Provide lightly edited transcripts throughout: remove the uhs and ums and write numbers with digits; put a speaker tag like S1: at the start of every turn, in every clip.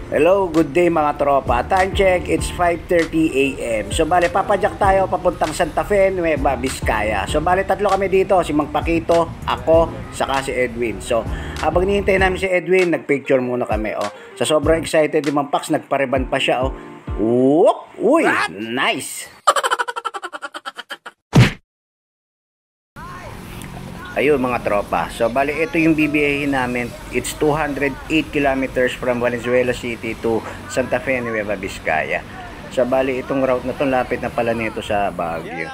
S1: Hello, good day mga tropa. Time check, it's 5:30 AM. So bale, papadyak tayo papuntang Santa Fe, Nueva Vizcaya. So bale, tatlo kami dito, si Mang Paquito, ako, saka si Edwin. So habang hinihintay namin si Edwin, nagpicture muna kami. Oh. So sobrang excited ni Mang Pax, nagpareban pa siya. Oh. Whoop! Uy, nice! Ayun mga tropa. So bali ito yung bibiyahin namin. It's 208 kilometers from Valenzuela City to Santa Fe, Nueva Vizcaya. So bali itong route na to lapit na pala nito sa Baguio.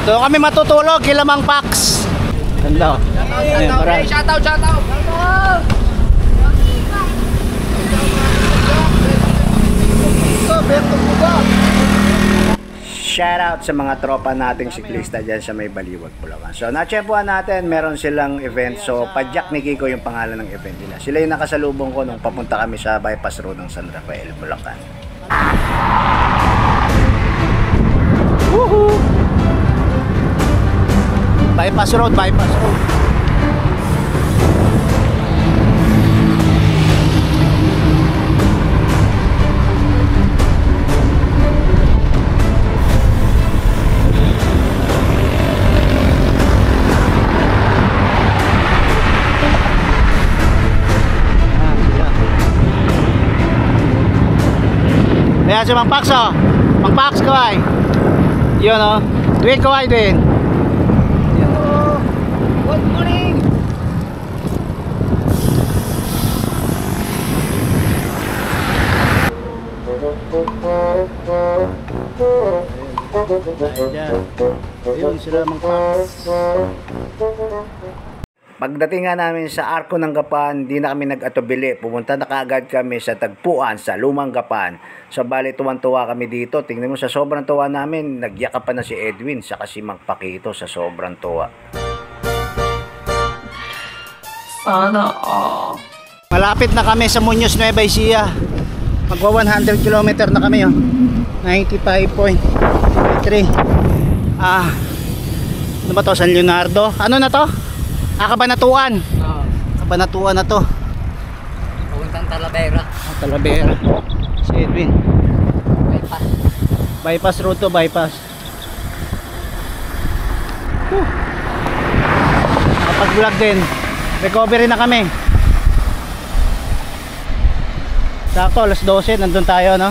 S1: So kami matutulog kila Mang Pax. Ganda. Shoutout. Shoutout sa mga tropa nating siklista dyan sa may Baliwag, Bulacan. So, natsyempuhan natin, meron silang event. So, Padyak ni Kiko yung pangalan ng event nila. Sila yung nakasalubong ko nung papunta kami sa bypass road ng San Rafael, Bulacan. Woohoo! Bypass road. Ayan si Mang Pax, oh. Mang Pax, kaway. Yun, oh. Dwin, kaway din. Good morning. Ayun sila Mang Pax. Pagdating nga namin sa Arco ng Gapan, di na kami nag-atubili. Pumunta na kaagad kami sa tagpuan sa Lumang Gapan. So bali tuwan-tuwa kami dito. Tingnan mo sa sobrang tuwa namin, nagyakapan na si Edwin saka si Mang Paquito sa sobrang tuwa. Sana all. Malapit na kami sa Muñoz, Nueva Ecija. Magwa 100 km na kami, oh. 95.3. Ano ba to? San Leonardo? Ano na to? Kabanatuan. Kabanatuan na to.
S2: Papuntang Talavera.
S1: Talavera. Si Edwin. Bypass road to, bypass. Nakapag-vlog din. Recovery na kami. Sakto, alas 12, nandun tayo, no?